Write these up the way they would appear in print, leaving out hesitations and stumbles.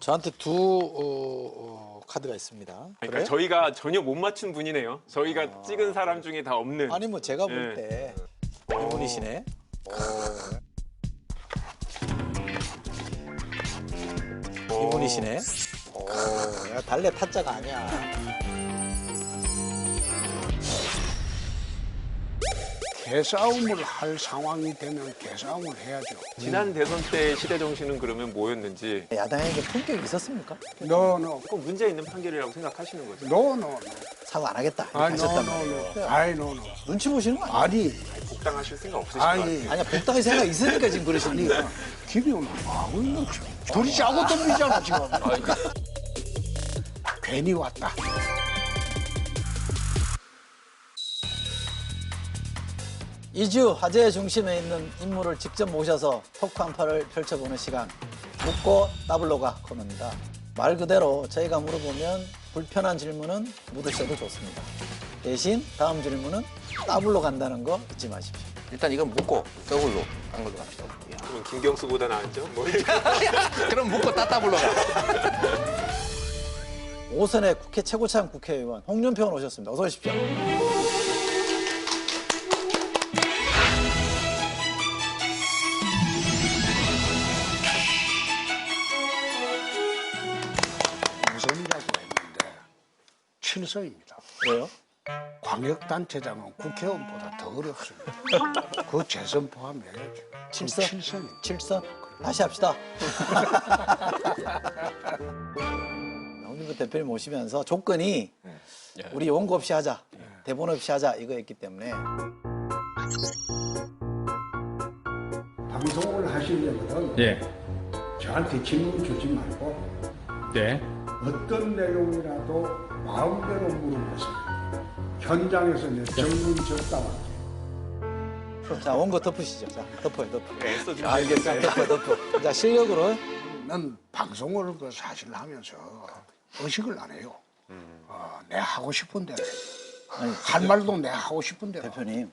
저한테 두 카드가 있습니다. 그러니까 그래요? 저희가 전혀 못 맞춘 분이네요. 저희가 찍은 사람 중에 다 없는. 아니 뭐 제가 볼 때 이분이시네. 이분이시네. 야, 달래 타짜가 아니야. 개싸움을 할 상황이 되면 개싸움을 해야죠. 지난 대선 때 시대 정신은 그러면 뭐였는지 야당에게 품격이 있었습니까? 노노 꼭 문제 있는 판결이라고 생각하시는 거죠. 노노 사과 안 하겠다. 이렇게 아니 하셨단 말이에요. 노노 아이 노노 눈치 보시는 거 아니에요? 아니 복당하실 생각 없으신 것 같아요. 아니 아니야, 복당의 생각 있으니까 지금 그러시는 거야. 김이오는 하고 있는 둘이 짜고 덤비잖아 지금. 괜히 왔다. 이주 화제의 중심에 있는 인물을 직접 모셔서 토크 한파를 펼쳐보는 시간, 묻고 따블로가 코너입니다. 말 그대로 저희가 물어보면 불편한 질문은 묻으셔도 좋습니다. 대신 다음 질문은 따블로 간다는 거 잊지 마십시오. 일단 이건 묶고 더블로 딴 걸로 갑시다. 그럼 김경수보다 낫죠? 뭐. 그럼 묶고 따따블로 가. 5선의 국회 최고참 국회의원 홍준표 의원 오셨습니다. 어서 오십시오. 무선이라고 했는데 7선입니다. 왜요? 광역단체장은 국회의원보다 더 어렵습니다. 그 재선 포함해야죠. 7선? 7선입니다. 7선? 다시 합시다. 홍준표 대표님 오시면서 조건이 우리 원고 없이 하자, 대본 없이 하자 이거였기 때문에 방송을 하시려면 예. 저한테 질문 주지 말고 네. 어떤 내용이라도 마음대로 물어보세요. 현장에서 내 전문 적답할게. 자 원고 덮으시죠. 자 덮어요, 덮어. 애써 좀 알겠습니다. 덮어. 자 실력으로 난 방송을 사실 하면서 의식을 안 해요. 내 하고 싶은 대로. 아니, 할 말도 내 하고 싶은 대로. 대표님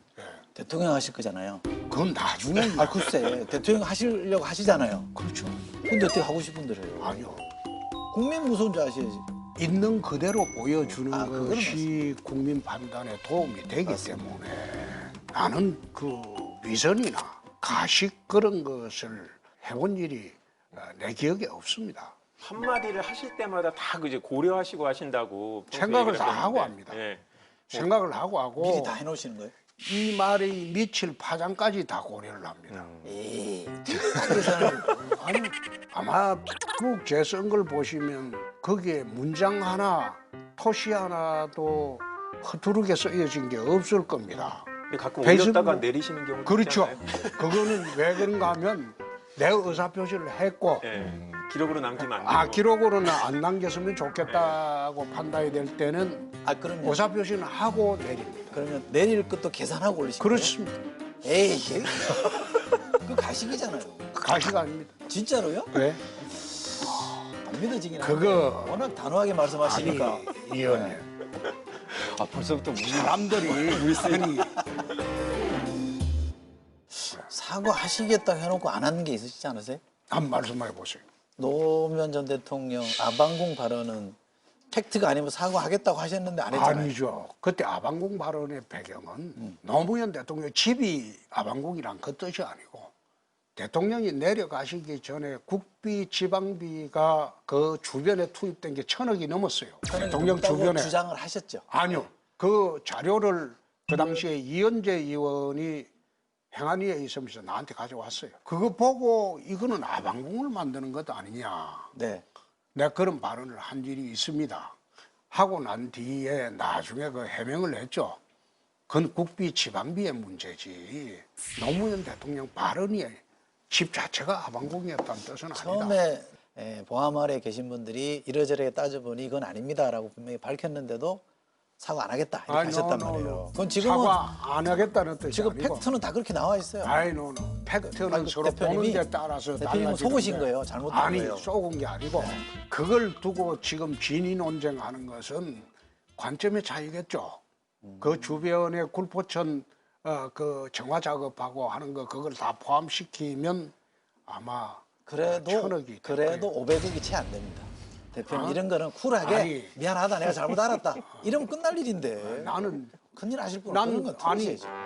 대통령 하실 거잖아요. 그건 나중에. 아 글쎄 대통령 하시려고 하시잖아요. 그렇죠. 근데 어떻게 하고 싶은 대로 해요? 아니요. 국민 무서운 줄 아셔야지. 있는 그대로 보여주는 그거는 것이 국민 판단에 도움이 되기 때문에 나는 그 위선이나 가식 그런 것을 해본 일이 내 기억에 없습니다. 한마디를 하실 때마다 다 이제 고려하시고 하신다고 생각을 얘기를 다 하고 하셨는데. 합니다. 예. 생각을 하고 미리 다 해놓으시는 거예요? 이 말이 미칠 파장까지 다 고려를 합니다. 에이, 그래서는 아니 아마 쭉 제 쓴 걸 보시면 거기에 문장 하나, 토시 하나도 허투루게 쓰여진 게 없을 겁니다. 근데 가끔 페이스북- 올렸다가 내리시는 경우도 그렇죠. 있잖아요. 그거는 왜 그런가 하면 내 의사표시를 했고 예. 기록으로 남기면 안 되고. 기록으로는 안 남겼으면 좋겠다고 판단이 될 때는 그러면 의사표시는 하고 내립니다. 그러면 내릴 것도 계산하고 올리신 거예요? 그렇습니다. 에이, 그 가식이잖아요. 가시가 아닙니다. 진짜로요? 왜? 안 믿어지긴 그거- 하는데 워낙 단호하게 말씀하시니까. 이 의원님. 벌써부터 무슨 남들이 아니 사과하시겠다고 해놓고 안 하는 게 있으시지 않으세요? 한 말씀해 보세요. 노무현 전 대통령 아방궁 발언은 팩트가 아니면 사과하겠다고 하셨는데 안 했잖아요. 아니죠. 그때 아방궁 발언의 배경은 노무현 대통령 집이 아방궁이란 그 뜻이 아니고 대통령이 내려가시기 전에 국비, 지방비가 그 주변에 투입된 게 1,000억이 넘었어요. 대통령 없다고 주변에. 주장을 하셨죠. 아니요. 그 자료를 그 당시에 이현재 의원이 행안위에 있으면서 나한테 가져왔어요. 그거 보고 이거는 아방궁을 만드는 것 아니냐. 네. 내가 그런 발언을 한 일이 있습니다. 하고 난 뒤에 나중에 그 해명을 했죠. 그건 국비 지방비의 문제지. 노무현 대통령 발언이 집 자체가 아방궁이었다는 뜻은 아니다. 처음에 보함 아래 계신 분들이 이러저러 따져보니 이건 아닙니다라고 분명히 밝혔는데도 사과 안 하겠다 이렇게 아니, 하셨단 노, 말이에요. 노, 노. 그건 지금은 사과 안 하겠다는 뜻이 지금 아니고. 팩트는 다 그렇게 나와 있어요. 아이 노노. 팩트는 서로 보는 데 따라서 대표님은 달라지는데. 속으신 거예요. 잘못된 아니 거예요. 속은 게 아니고 그걸 두고 지금 진위 논쟁하는 것은 관점의 차이겠죠. 그 주변에 굴포천 그 정화 작업하고 하는 거 그걸 다 포함시키면 아마 그래도 1,000억이 될 그래도 거예요. 500억이 채 안 됩니다. 대표님 이런 거는 쿨하게 아니. 미안하다 내가 잘못 알았다 이러면 끝날 일인데 나는 큰일 하실 분은 난 그런 건 아니 틀으셔야지.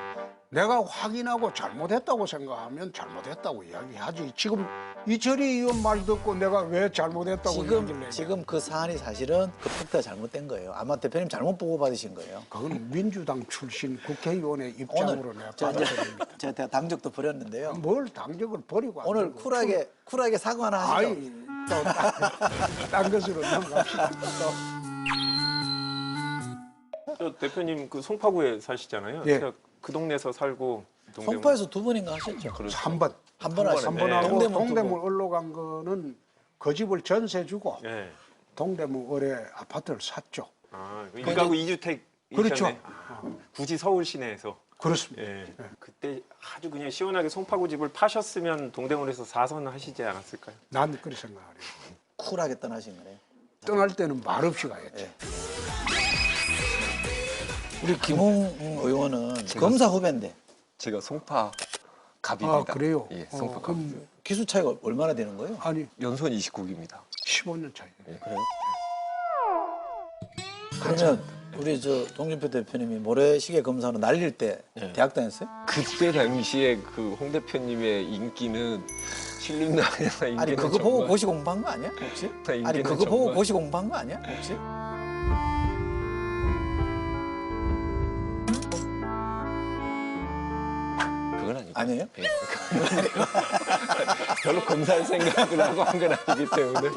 내가 확인하고 잘못했다고 생각하면 잘못했다고 이야기하지. 지금 이철희 의원 말 듣고 내가 왜 잘못했다고 이야기를 해? 지금 그 사안이 사실은 그 팩트가 잘못된 거예요. 아마 대표님 잘못 보고 받으신 거예요. 그건 민주당 출신 국회의원의 입장으로 내가 저 이제 받아들입니다. 제가 당적도 버렸는데요. 뭘 당적을 버리고 오늘 앉아서 쿨하게 사과 하나 하시죠. 아이 또딴 것으로 넘어갑시다. 또. 저 대표님 그 송파구에 사시잖아요. 예. 제가 그 동네에서 살고 동대문. 송파에서 두 번인가 하셨죠? 한 번. 한 번 하시고 한 번 하고 동대문 두 동대문 번. 을로 간 거는 그 집을 전세 주고 예. 동대문 을에 아파트를 샀죠. 아, 이가구 2주택 그렇죠. 굳이 서울 시내에서. 그렇습니다. 예. 그때 아주 그냥 시원하게 송파구 집을 파셨으면 동대문에서 4선 하시지 않았을까요? 난 그렇게 생각해요. 쿨하게 떠나신 거네요. 떠날 때는 말없이 가야지. 예. 우리 김홍 의원은 검사 후배인데 제가 송파 갑입니다. 아 그래요? 예, 송파 갑. 그럼 기수 차이가 얼마나 되는 거예요? 아니 연손 29기입니다. 15년 차이. 그래요? 그러면 우리 저 동준표 대표님이 모래시계 검사로 날릴 때 예. 대학 다녔어요? 그때 당시에 그 홍 대표님의 인기는 신림당에서 인기는 아니 그거 보고 정말- 고시 공부한 거 아니야 혹시? 인기는 아니 그거 보고 정말- 고시 공부한 거 아니야 혹시? 그건 아니고. 아니에요? 예. 별로 검사할 생각을 하고 한 건 아니기 때문에.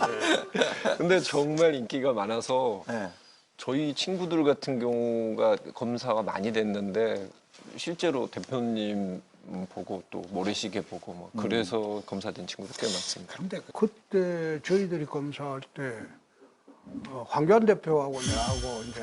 근데 정말 인기가 많아서 네. 저희 친구들 같은 경우가 검사가 많이 됐는데 실제로 대표님 보고 또 모래시계 보고 뭐 그래서 검사된 친구들 꽤 많습니다. 그런데 그때 저희들이 검사할 때 황교안 대표하고 내하고 이제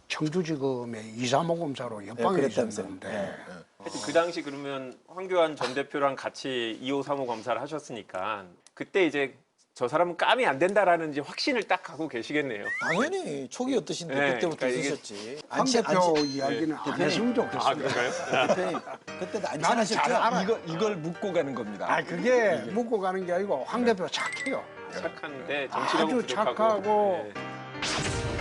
청주지검의 2, 3호 검사로 옆방에 그랬다면서요. 있었는데 하여튼 그 당시 그러면 황교안 전 대표랑 같이 2호, 3호 검사를 하셨으니까 그때 이제 저 사람은 까미 안 된다라는 이제 확신을 딱 갖고 계시겠네요. 당연히 초기 어떠신데 네, 그때부터 그러니까 이게 있으셨지. 황 대표 이야기는 안 대표님. 했으면 좋겠어요. 아 그런가요? 대표님 그때도 안 나는 잘 친하셨죠? 알아. 이걸 묻고 가는 겁니다. 아 그게 묻고 가는 게 아니고 황 대표 착해요. 착한데 정치력은 아주 부족하고. 착하고 예.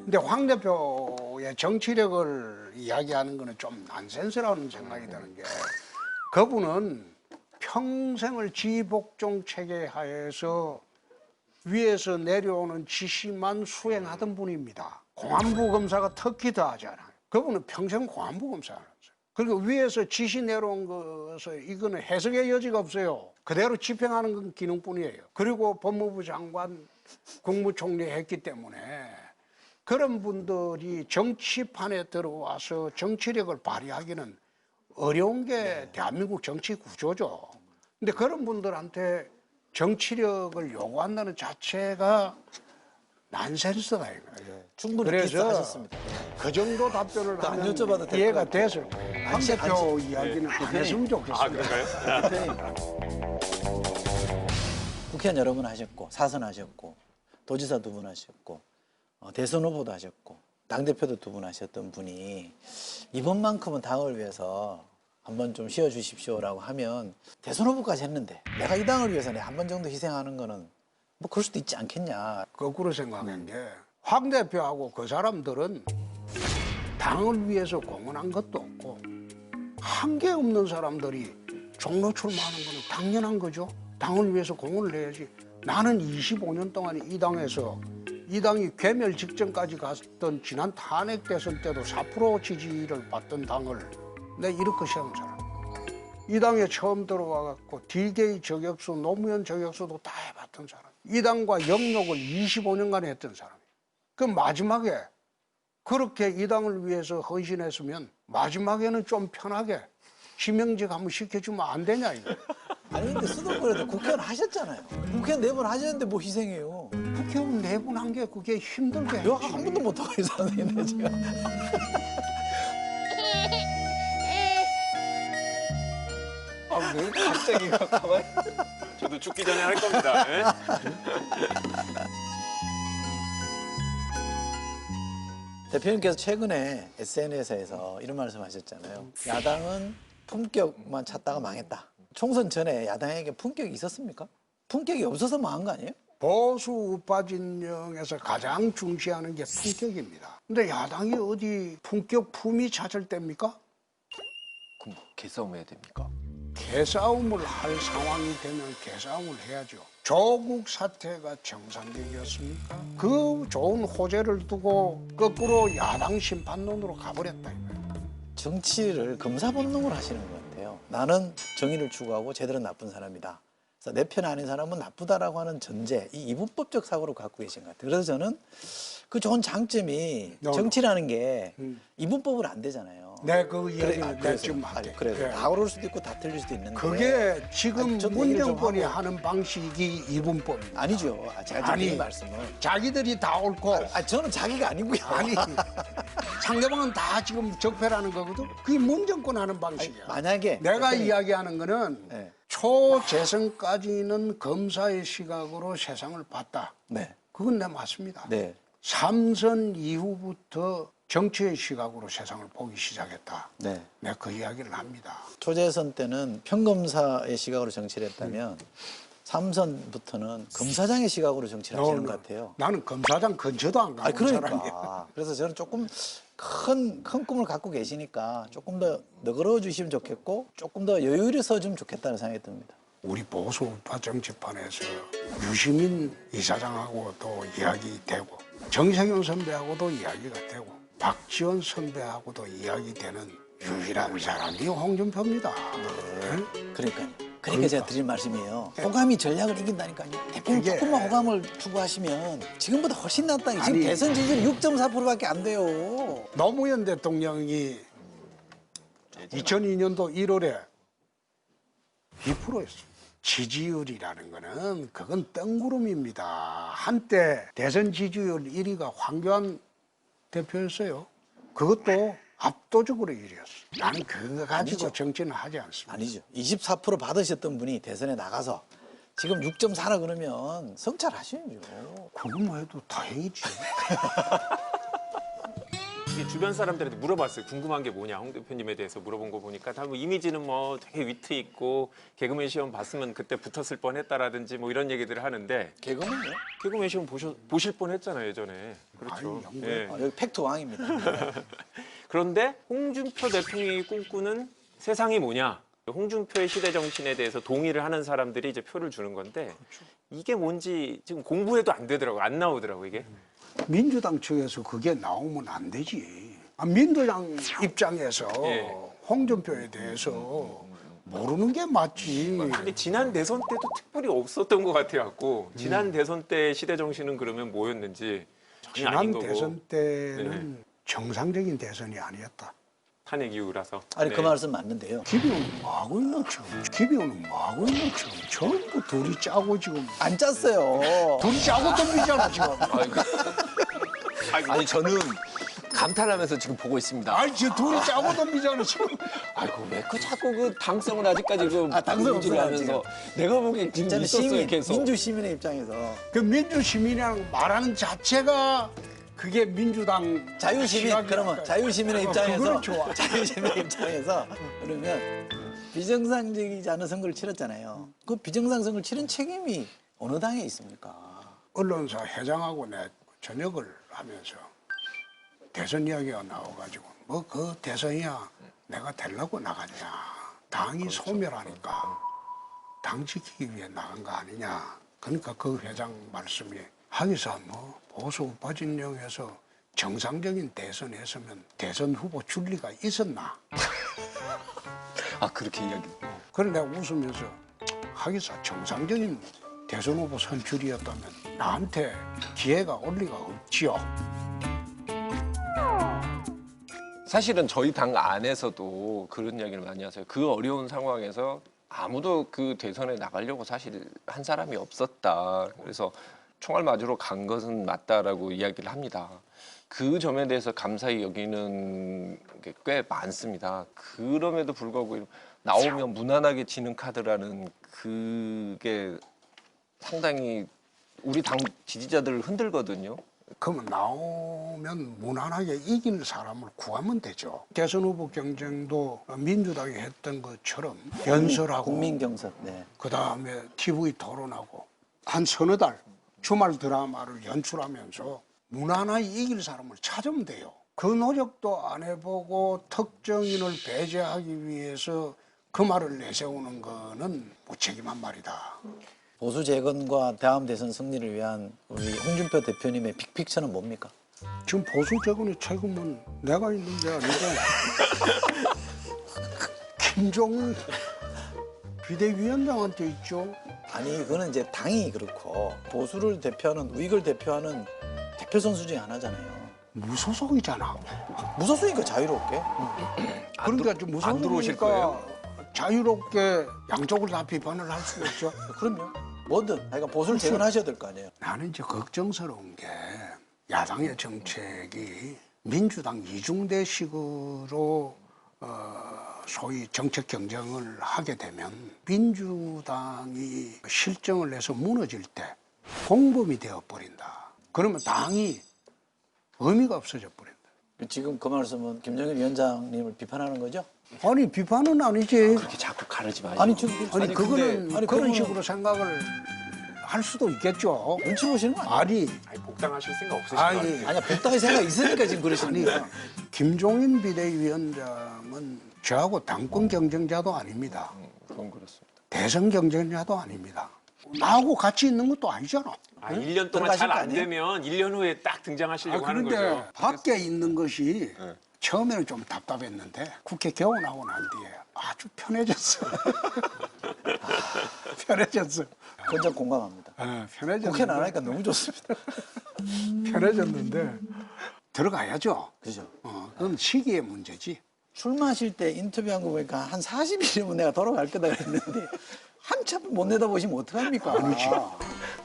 근데 황 대표의 정치력을 이야기하는 거는 좀 난센스라는 생각이 드는 게 그분은 평생을 지복종 체계 하에서 위에서 내려오는 지시만 수행하던 분입니다. 공안부 검사가 특히 더 하지 않아요. 그분은 평생 공안부 검사를 했어요. 그리고 위에서 지시 내려온 것을 이거는 해석의 여지가 없어요. 그대로 집행하는 건 기능뿐이에요. 그리고 법무부 장관, 국무총리 했기 때문에 그런 분들이 정치판에 들어와서 정치력을 발휘하기는 어려운 게 대한민국 정치 구조죠. 근데 그런 분들한테 정치력을 요구한다는 자체가 난센스다 이거예요. 충분히 그래서 비슷하셨습니다. 그 정도 답변을 안 하면 여쭤봐도 될것 이해가 같아요. 됐을 거예요. 황 대표 이야기는 안 했으면 좋겠어요. 아 그런가요? 대표님 국회의원 여러 번 하셨고 사선 하셨고 도지사 2분 하셨고 대선 후보도 하셨고 당대표도 2분 하셨던 분이 이번만큼은 당을 위해서 한번 좀 쉬어주십시오라고 하면 대선 후보까지 했는데 내가 이 당을 위해서 한 번 정도 희생하는 거는 뭐 그럴 수도 있지 않겠냐. 거꾸로 생각한 게 황 대표하고 그 사람들은 당을 위해서 공헌한 것도 없고 한계 없는 사람들이 종로 출마하는 거는 당연한 거죠. 당을 위해서 공헌을 해야지. 나는 25년 동안 이 당에서 이 당이 괴멸 직전까지 갔던 지난 탄핵 대선 때도 4% 지지를 받던 당을 내가 이렇게 세운 사람. 이 당에 처음 들어와갖고 딜게이 저격수, 노무현 저격수도 다 해봤던 사람. 이 당과 영역을 25년간 했던 사람. 그 마지막에 그렇게 이 당을 위해서 헌신했으면 마지막에는 좀 편하게 지명직 한번 시켜주면 안 되냐 이거. 아니 근데 수도권에도 국회의원 하셨잖아요. 국회의원 4번 하셨는데 뭐 희생해요. 국회의원 4분 한 게 그게 힘들게 했지. 이거 한 번도 못하고 있었는데 제가. 아, 왜 갑자기 가만히. 저도 죽기 전에 할 겁니다. 예? 대표님께서 최근에 SNS에서 이런 말씀 하셨잖아요. 야당은 품격만 찾다가 망했다. 총선 전에 야당에게 품격이 있었습니까? 품격이 없어서 망한 거 아니에요? 보수 우파 진영에서 가장 중시하는 게 품격입니다. 근데 야당이 어디 품격 품위 찾을 때입니까? 그럼 개싸움 해야 됩니까? 개싸움을 할 상황이 되면 개싸움을 해야죠. 조국 사태가 정상적이었습니까? 그 좋은 호재를 두고 거꾸로 야당 심판론으로 가버렸다 이거예요. 정치를 검사본능으로 하시는 것 같아요. 나는 정의를 추구하고 쟤들은 나쁜 사람이다. 그래서 내 편 아닌 사람은 나쁘다라고 하는 전제, 이 이분법적 사고를 갖고 계신 것 같아요. 그래서 저는 그 좋은 장점이 정치라는 게 이분법으로 안 되잖아요. 네, 그 이야기를 내가 그래서, 지금 할게. 그래서 예. 다 그럴 수도 있고 다 틀릴 수도 있는데 그게 지금 아니, 저도 얘기를 좀 문정권이 하고. 하는 방식이 이분법입니다. 아니죠. 제가 지금 아니. 이 말씀은 자기들이 다 옳고 저는 자기가 아니고요. 아니 상대방은 다 지금 적폐라는 거거든. 그게 문정권 하는 방식이야. 만약에 내가 대표님, 이야기하는 거는 네. 초재선까지는 검사의 시각으로 세상을 봤다. 네, 그건 내 맞습니다. 네, 3선 이후부터 정치의 시각으로 세상을 보기 시작했다. 네. 내가 그 이야기를 합니다. 초재선 때는 평검사의 시각으로 정치를 했다면 3선부터는 검사장의 시각으로 정치를 하시는 것 같아요. 나는 검사장 근처도 안 가는 사람이야. 그러니까. 그래서 저는 조금 큰 꿈을 갖고 계시니까 조금 더 너그러워 주시면 좋겠고 조금 더 여유를 써주면 좋겠다는 생각이 듭니다. 우리 보수 우파 정치판에서 유시민 이사장하고도 이야기되고 정세균 선배하고도 이야기가 되고 박지원 선배하고도 이야기되는 유일한 사람이 홍준표입니다. 네? 그러니까 제가 드릴 말씀이에요. 호감이 전략을 이긴다니까요. 대표님 그게- 조금만 호감을 추구하시면 지금보다 훨씬 낫다. 지금 아니. 대선 지지율 6.4%밖에 안 돼요. 노무현 대통령이 2002년도 1월에 2%였어요. 지지율이라는 거는 그건 뜬구름입니다. 한때 대선 지지율 1위가 황교안 대표였어요. 그것도 압도적으로 1위였어. 나는 그거 가지고 아니죠. 정치는 하지 않습니다. 아니죠. 24% 받으셨던 분이 대선에 나가서 지금 6.4라 그러면 성찰하셔야죠. 그것만 해도 다행이지. 이게 주변 사람들한테 물어봤어요. 궁금한 게 뭐냐, 홍 대표님에 대해서 물어본 거 보니까 다 뭐 이미지는 뭐 되게 위트 있고 개그맨 시험 봤으면 그때 붙었을 뻔했다라든지 뭐 이런 얘기들을 하는데 개그맨요? 개그맨 시험 보실 뻔했잖아요 예전에. 그렇죠. 아니, 예. 여기 팩트 왕입니다. 그런데 홍준표 대통령이 꿈꾸는 세상이 뭐냐? 홍준표의 시대 정신에 대해서 동의를 하는 사람들이 이제 표를 주는 건데 이게 뭔지 지금 공부해도 안 되더라고, 안 나오더라고 이게. 민주당 측에서 그게 나오면 안 되지. 민주당 입장에서 예. 홍준표에 대해서 모르는 게 맞지. 근데 지난 대선 때도 특별히 없었던 것 같아갖고 지난 대선 때 시대 정신은 그러면 뭐였는지 전혀 아닌 지난 거고. 대선 때는 정상적인 대선이 아니었다. 탄핵 이후라서. 아니 네. 그 말씀 맞는데요. 기비오는 뭐하고 있는 지금. 기비오는 뭐하고 있는 지금. 전부 둘이 짜고 지금. 안 짰어요. 둘이 짜고 덤비잖아 지금. 아니 저는 감탄하면서 지금 보고 있습니다. 아니 지금 둘이 짜고 덤비잖아 지금. 아이고 왜 그 자꾸 그 당성을 아직까지 그 당성 유지를 없어요, 하면서 내가 보기엔 지금 저는 있었어요 시민, 계속. 민주 시민의 입장에서 그 민주시민이라는 거 말하는 자체가 그게 민주당 자유시민 시각이야. 그러면 자유시민의 입장에서 그거는 좋아. 자유시민의 입장에서 그러면 비정상적이지 않은 선거를 치렀잖아요. 그 비정상 선거를 치른 책임이 어느 당에 있습니까? 언론사 회장하고 내 저녁을 하면서 대선 이야기가 나와가지고 뭐 그 대선이야 내가 되려고 나갔냐. 당이 소멸하니까 당 지키기 위해 나간 거 아니냐. 그러니까 그 회장 말씀이 하기사 뭐 보수 우파 진영에서 정상적인 대선했으면 대선 후보 줄 리가 있었나. 아 그렇게 이야기. 그래 내가 웃으면서 하기사 정상적인 대선 후보 선출이었다면 나한테 기회가 올 리가 없지요. 사실은 저희 당 안에서도 그런 이야기를 많이 하세요. 그 어려운 상황에서 아무도 그 대선에 나가려고 사실 한 사람이 없었다. 그래서 총알 맞으러 간 것은 맞다라고 이야기를 합니다. 그 점에 대해서 감사히 여기는 게 꽤 많습니다. 그럼에도 불구하고 나오면 무난하게 지는 카드라는 그게 상당히 우리 당 지지자들을 흔들거든요. 그러면 나오면 무난하게 이길 사람을 구하면 되죠. 대선 후보 경쟁도 민주당이 했던 것처럼 연설하고 국민 경선. 네. 그다음에 TV 토론하고 한 서너 달 주말 드라마를 연출하면서 무난하게 이길 사람을 찾으면 돼요. 그 노력도 안 해보고 특정인을 배제하기 위해서 그 말을 내세우는 거는 무책임한 말이다. 보수 재건과 다음 대선 승리를 위한 우리 홍준표 대표님의 빅픽처는 뭡니까? 지금 보수 재건의 책임은 내가 있는 게 아니고 김종인 비대위원장한테 있죠. 아니 그거는 이제 당이 그렇고 보수를 대표하는 우익을 대표하는 대표 선수 중에 하나잖아요. 무소속이잖아. 무소속이니까 자유롭게. 그러니까 좀 안 들어오실 무소속이니까 자유롭게 양쪽을 다 비판을 할 수가 있죠. 그럼요. 뭐든 그러니까 보수를 재건하셔야 될 거 아니에요. 나는 이제 걱정스러운 게 야당의 정책이 민주당 이중대식으로 소위 정책 경쟁을 하게 되면 민주당이 실정을 내서 무너질 때 공범이 되어버린다. 그러면 당이 의미가 없어져 버린다. 지금 그 말씀은 김정일 위원장님을 비판하는 거죠? 아니 비판은 아니지. 그렇게 자꾸 가르지 마시고. 아니 지금 아니 그거는 아니, 그런 그거는- 식으로 생각을 할 수도 있겠죠. 눈치 보시는 거 아니에요? 아니 아니, 복당하실 생각 없으신 거 아니 같아요. 아니야 복당의 생각 있으니까 지금 그러시는 아니 거예요. 김종인 비대위원장은 저하고 당권 경쟁자도 아닙니다. 그건 그렇습니다. 대선 경쟁자도 아닙니다. 나하고 같이 있는 것도 아니잖아. 아, 1년 동안 들어가실 잘 거 안 아니에요? 되면 1년 후에 딱 등장하시려고 하는 그런데 거죠. 밖에 있는 것이 처음에는 좀 답답했는데 국회 개원하고 난 뒤에 아주 편해졌어. 편해졌어. 그건 좀 공감합니다. 편해졌는데. 국회는 안 하니까 너무 좋습니다. 편해졌는데 들어가야죠. 그죠? 그건 시기의 문제지. 출마하실 때 인터뷰한 거 보니까 한 40일이면 내가 돌아갈 거다 그랬는데 한참 못 내다보시면 어떡합니까? 아니지.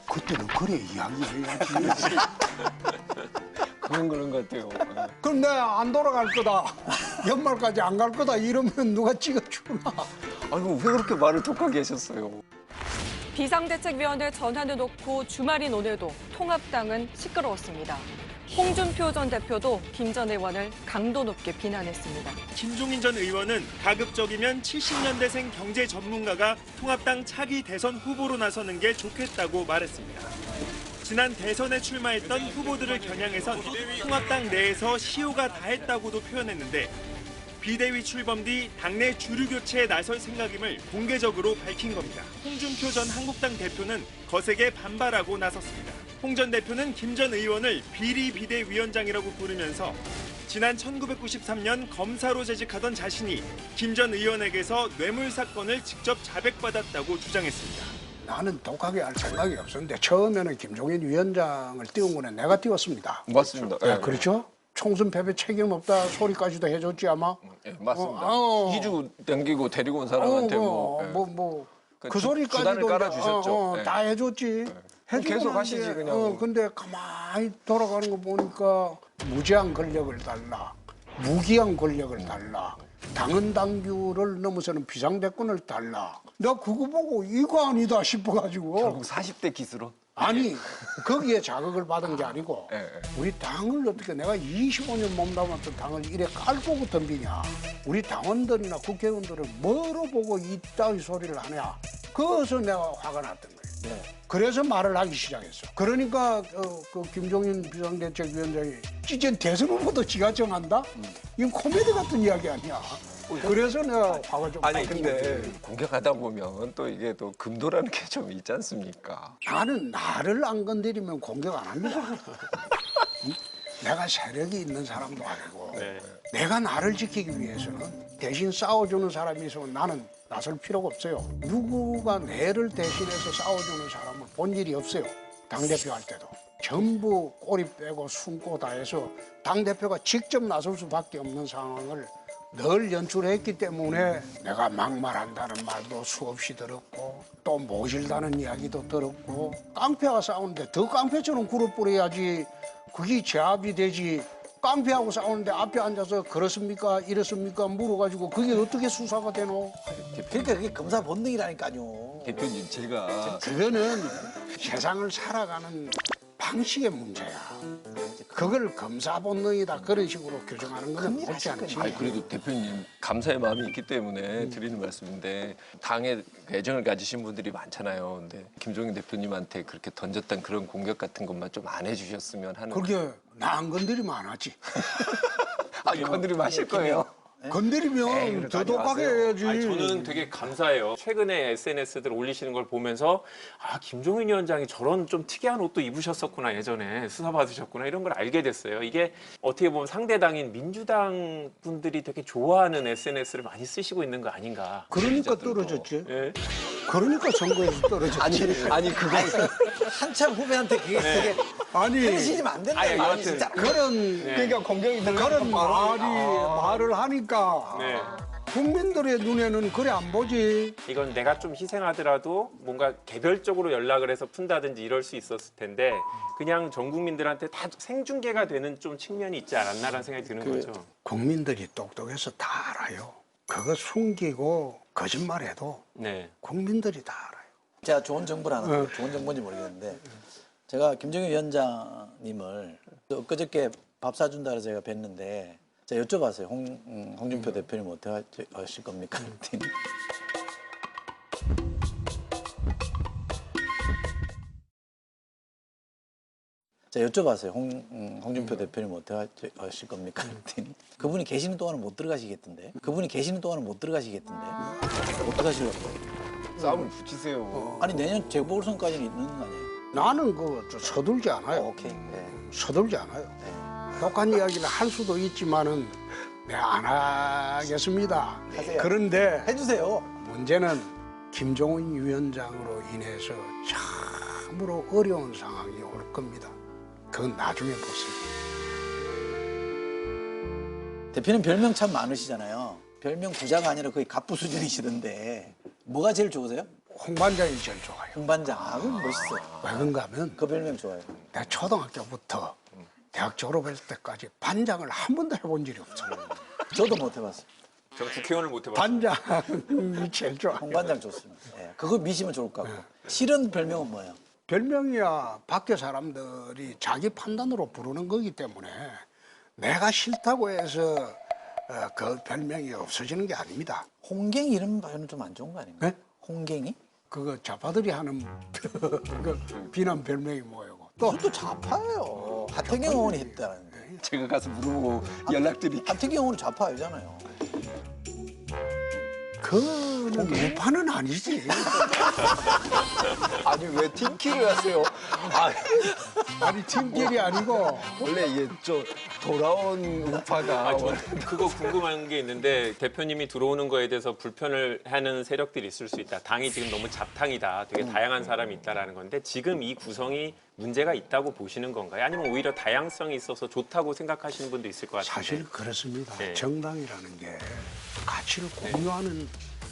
그때는 그래 이야기해야지. 그건 그런 것 같아요. 그럼 내가 안 돌아갈 거다. 연말까지 안 갈 거다. 이러면 누가 찍어주나. 아이고 왜 그렇게 말을 독하게 하셨어요? 비상대책위원회 전환을 놓고 주말인 오늘도 통합당은 시끄러웠습니다. 홍준표 전 대표도 김 전 의원을 강도 높게 비난했습니다. 김종인 전 의원은 가급적이면 70년대생 경제 전문가가 통합당 차기 대선 후보로 나서는 게 좋겠다고 말했습니다. 지난 대선에 출마했던 후보들을 겨냥해선 통합당 내에서 시효가 다했다고도 표현했는데 비대위 출범 뒤 당내 주류 교체에 나설 생각임을 공개적으로 밝힌 겁니다. 홍준표 전 한국당 대표는 거세게 반발하고 나섰습니다. 홍 전 대표는 김 전 의원을 비리 비대위원장이라고 부르면서 지난 1993년 검사로 재직하던 자신이 김 전 의원에게서 뇌물 사건을 직접 자백받았다고 주장했습니다. 나는 독하게 할 생각이 없었는데 처음에는 김종인 위원장을 띄운 거는 내가 띄웠습니다. 맞습니다. 그렇죠? 총선 패배 책임 없다 소리까지도 해줬지 아마. 예, 맞습니다. 어. 희주 땡기고 데리고 온 사람한테 그 주- 소리까지도 주단을 깔아주셨죠. 예. 다 해줬지. 해주고 계속 난 하시지, 뒤에, 그냥. 근데 가만히 돌아가는 거 보니까 무제한 권력을 달라, 무기한 권력을 달라, 당헌 당규를 넘어서는 비상대권을 달라. 내가 그거 보고 이거 아니다 싶어가지고. 결국 40대 기수로. 아니 거기에 자극을 받은 게 아니고 예, 예. 우리 당을 어떻게 내가 25년 몸담았던 당을 이래 깔고 덤비냐. 우리 당원들이나 국회의원들을 뭐로 보고 이따위 소리를 하냐. 그래서 내가 화가 났던 거예요. 네. 그래서 말을 하기 시작했어. 그러니까 그 김종인 비상대책위원장이 이젠 대선 후보도 지가 정한다? 이건 코미디 같은 이야기 아니야. 그래서 내가 화가 좀 아니 나긴 근데 거지. 공격하다 보면 또 이게 또 금도라는 게 좀 있지 않습니까? 나는 나를 안 건드리면 공격 안 합니다. 응? 내가 세력이 있는 사람도 아니고 내가 나를 지키기 위해서는 대신 싸워주는 사람이 있으면 나는 나설 필요가 없어요. 누구가 내를 대신해서 싸워주는 사람을 본 일이 없어요. 당대표 할 때도. 전부 꼬리 빼고 숨고 다 해서 당대표가 직접 나설 수밖에 없는 상황을 늘 연출했기 때문에 내가 막말한다는 말도 수없이 들었고 또 모질다는 이야기도 들었고 깡패와 싸우는데 더 깡패처럼 굴어 뿌려야지 그게 제압이 되지. 깡패하고 싸우는데 앞에 앉아서 그렇습니까 이렇습니까 물어가지고 그게 어떻게 수사가 되노? 그러니까 그게 검사 본능이라니까요. 대표님 제가 그거는 세상을 살아가는 방식의 문제야. 그걸 검사 본능이다 그런 식으로 규정하는 건 옳지 않지. 아니 그래도 대표님 감사의 마음이 있기 때문에 드리는 말씀인데 당에 애정을 가지신 분들이 많잖아요. 근데 김종인 대표님한테 그렇게 던졌던 그런 공격 같은 것만 좀 안 해주셨으면 하는. 그게 나 안 건드리면 안 하지. 아니 건드리면 하실 거예요. 건드리면 더 독하게 해야지. 아니, 저는 되게 감사해요. 최근에 SNS들 올리시는 걸 보면서 아 김종인 위원장이 저런 좀 특이한 옷도 입으셨었구나 예전에 수사 받으셨구나 이런 걸 알게 됐어요. 이게 어떻게 보면 상대당인 민주당 분들이 되게 좋아하는 SNS를 많이 쓰시고 있는 거 아닌가. 그러니까 떨어졌지. 예. 그러니까 선거에서 떨어졌지. 아니 그거 한참 후배한테 그게 되게 아니 해주시면 안 된다. 아니, 이거 여하튼. 진짜. 그런 그러니까 공격이 그런 말을 하니까 네. 국민들의 눈에는 그래 안 보지. 이건 내가 좀 희생하더라도 뭔가 개별적으로 연락을 해서 푼다든지 이럴 수 있었을 텐데 그냥 전 국민들한테 다 생중계가 되는 좀 측면이 있지 않았나라는 생각이 드는 거죠. 국민들이 똑똑해서 다 알아요. 그거 숨기고 거짓말해도 네. 국민들이 다 알아요. 제가 좋은 정보를 하나 드릴게요. 좋은 정보인지 모르겠는데 제가 김종인 위원장님을 엊그저께 밥 사준다 그래서 제가 뵀는데 제가 여쭤봤어요. 홍준표 대표님 어떻게 하실 겁니까? 그랬더니 제가 여쭤봤어요. 홍준표 대표님 어떻게 하실 겁니까? 그랬더니 그분이 계시는 동안은 못 들어가시겠던데. 그분이 계시는 동안은 못 들어가시겠던데. 어떻게 하시려고요? 싸움을 붙이세요. 아니 내년 재보궐선까지는 있는 거 아니에요? 나는 그 서둘지 않아요. 오케이. 네. 서둘지 않아요. 독한 이야기를 할 수도 있지만은 내가 안 하겠습니다. 하세요. 그런데 해주세요. 문제는 김종인 위원장으로 인해서 참으로 어려운 상황이 올 겁니다. 그건 나중에 보세요. 대표님 별명 참 많으시잖아요. 별명 부자가 아니라 거의 갑부 수준이시던데 뭐가 제일 좋으세요? 홍반장이 제일 좋아요. 홍반장. 아, 그건 멋있어요. 왜 그런가 하면 그 별명 좋아요. 내가 초등학교부터 대학 졸업할 때까지 반장을 한 번도 해본 적이 없어요. 저도 못 해봤어요. 저 국회의원을 못 해봤어요. 반장이 제일 좋아요. 홍반장 좋습니다. 예, 그거 미시면 좋을 것 같고. 싫은 별명은 뭐예요? 별명이야 밖에 사람들이 자기 판단으로 부르는 거기 때문에 내가 싫다고 해서 그 별명이 없어지는 게 아닙니다. 홍갱이 이런 말은 좀 안 좋은 거 아닌가요? 네? 홍갱이? 그거 좌파들이 하는 그 비난 별명이 뭐예요? 또 그것도 좌파예요. 하태경 의원이 했다는데. 제가 가서 물어보고 연락드릴게요. 하태경 의원은 좌파이잖아요. 그는 우파는 아니지. 아니 왜 팀키를 하세요? 아니 팀끼리 아니고 원래 이게 좀 돌아온 우파가 아, 저는 그거 궁금한 게 있는데 대표님이 들어오는 거에 대해서 불편을 하는 세력들이 있을 수 있다. 당이 지금 너무 잡탕이다. 되게 다양한 사람이 있다라는 건데 지금 이 구성이 문제가 있다고 보시는 건가요? 아니면 오히려 다양성이 있어서 좋다고 생각하시는 분도 있을 것 같은데. 사실 그렇습니다. 네. 정당이라는 게 가치를 공유하는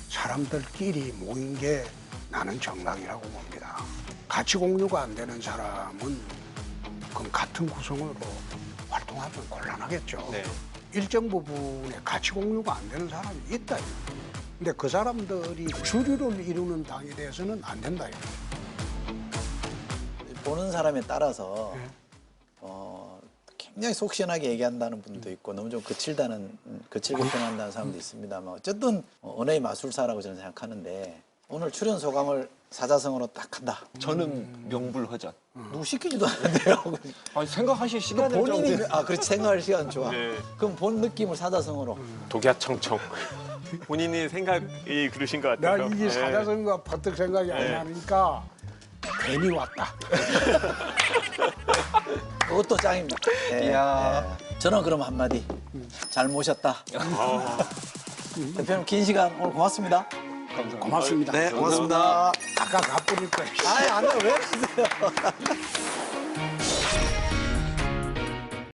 사람들끼리 모인 게 나는 정당이라고 봅니다. 가치 공유가 안 되는 사람은 그럼 같은 구성으로 활동하면 곤란하겠죠. 네. 일정 부분에 가치 공유가 안 되는 사람이 있다. 근데 그 사람들이 주류를 이루는 당에 대해서는 안 된다. 보는 사람에 따라서 네. 굉장히 속 시원하게 얘기한다는 분도 있고 너무 좀 거칠게 표현한다는 사람도 있습니다만 어쨌든 언어의 마술사라고 저는 생각하는데 오늘 출연 소감을 사자성어로 딱 한다. 저는 명불허전. 누구 시키지도 않는데요. 아니 생각하실 시간을 본인이 좀 그렇지 생각할 시간 좋아. 네. 그럼 본 느낌을 사자성어로. 독야청청. 본인이 생각이 그러신 것 나 같아요. 이게 네. 사자성어가 퍼뜩 생각이 안 네. 나니까 괜히 왔다. 그것도 짱입니다. 네, 이야. 네. 저는 그럼 한마디. 잘 모셨다. 대표님 긴 시간 오늘 고맙습니다. 고맙습니다. 네, 고맙습니다. 아까 가뿐일 거예요. 아니, 안 돼. 왜 그러세요?